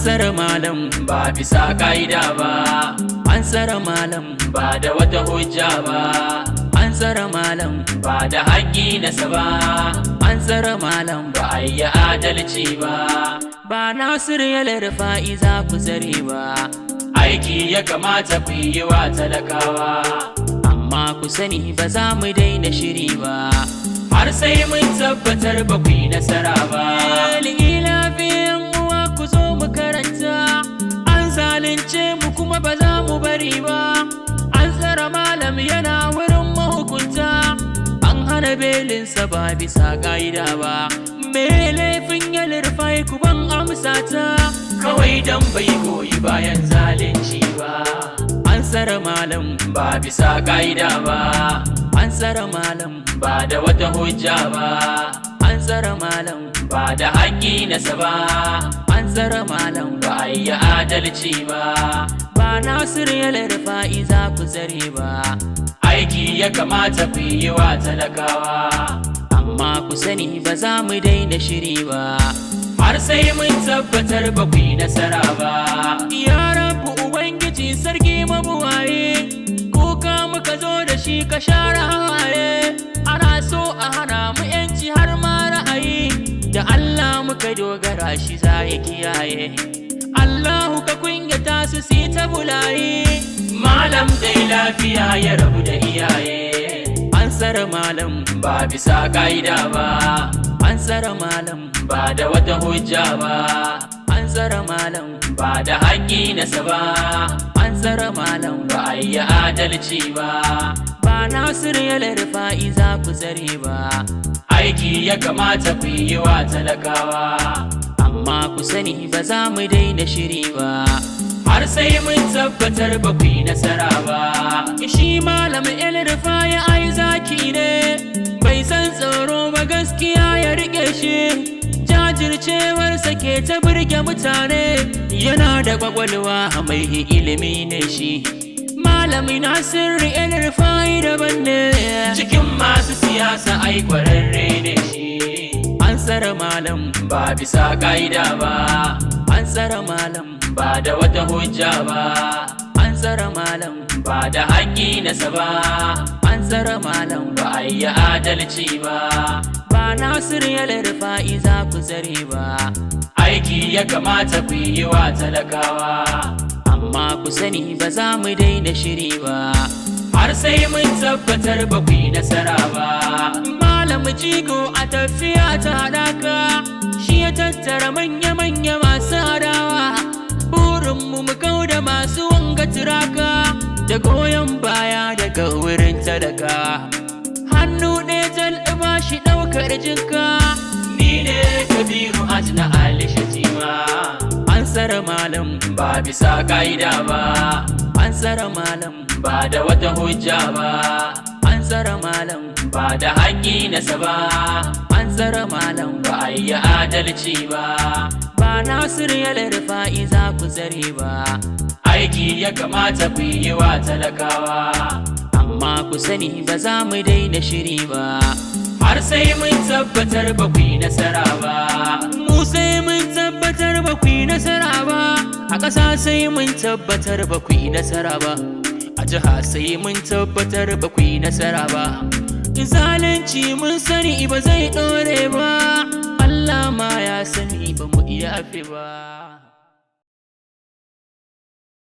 Tsare malam ba bisa ka'ida ba, an tsare malam ba da wata hujja ba, an tsare malam ba da haƙƙi nasa ba, an tsare malam ba a yi adalci ba. Ba Nasiru Elrufai za ku tsare ba, aiki ya kamata ku yi wa talakawa, amma ku sani ba za mu daina shiri ba, har sai mun tabbatar ba ku yi nasara ba. Ku zo mu karanta, an zalunce mu kuma ba za mu bari ba, an tsare malam yana wurin mahukunta, an hana belinsa ba bisa ƙa'ida ba. Me laifin Elrufai ku ban amsa ta, kawai dan bai goyi bayan zalunci ba. An tsare malam ba bisa ƙa'ida ba, an tsare malam ba da wata hujja ba, an tsare malam ba da haƙƙi nasa ba, an tsare malam ba a yi adalci ba. Ba Nasiru Elrufai za ku tsare ba, aiki ya kamata ku yi wa talakawa, amma ku sani ba za mu daina shiri ba, har sai mun tabbatar ba ku yi nasara ba. Ya Rabbu Ubangiji sarki mabuwaye, kuka muka zo da shi ka share hawaye, ana so a hana mu yanci har ma ra'ayi, da Allah muka dogara shi za ya kiyaye. Allahu ka kunyata su si ta bulaye, malam dai lafiya ya rabu da iyaye. An tsare malam ba bisa ƙa'ida ba, an tsare malam ba da wata hujja ba, an tsare malam ba da haƙƙi nasa ba, an tsare malam ba a yi adalci ba. Ba Nasiru Elrufai za ku tsare ba, aiki ya kamata ku yi wa talakawa, amma ku sani ba za mu daina shiri ba, har sai mun tabbatar ba ku yi nasara ba. Shi malam Elrufai ai zaki ne, bai san tsoro ba gaskiya ya rike shi, jajircewarsa ke ta burge mutane, yana da kwakwalwa mai ilimi ne shi. Malami Nasiru Elrufai daban ne, cikin masu siyasa ai kwararre ne shi. An tsare malam ba bisa ƙa'ida ba, an tsare malam ba da wata hujja ba, an tsare malam ba da haƙƙi nasa ba, an tsare malam ba a yi adalci ba. Ba Nasiru Elrufai za ku tsare ba, aiki ya kamata ku yi wa talakawa, amma ku sani ba za mu daina shiri ba, har sai mun tabbatar ba ku yi nasara ba. Malam jigo a tafiya ta haɗaka, shi ya tattara manya-manya masu adawa, burinmu mu kau da masu wanga turaka, da goyon baya daga wurin talaka. Hannu ɗaya talɓa shi ɗaukar jinka, ni ne Kabiru na Alishatima. An tsare malam ba bisa ƙa'ida ba, an tsare malam ba da wata hujja ba, an tsare malam ba da haƙƙi nasa ba, an tsare malam ba a yi adalci ba. Ba Nasiru Elrufai za ku tsare ba, aiki ya kamata ku yi wa talakawa, amma ku sani ba za mu daina shiri ba, har sai mun tabbatar ba ku yi nasara ba. Mu sai mun tabbatar ba ku yi nasara ba, a ƙasa sai mun tabbatar ba ku yi nasara ba, a jiha sai mun tabbatar ba ku yi nasara ba. Zalunci mun sani ba zai ɗore ba, Allah ma ya sani ba mu iya afe ba.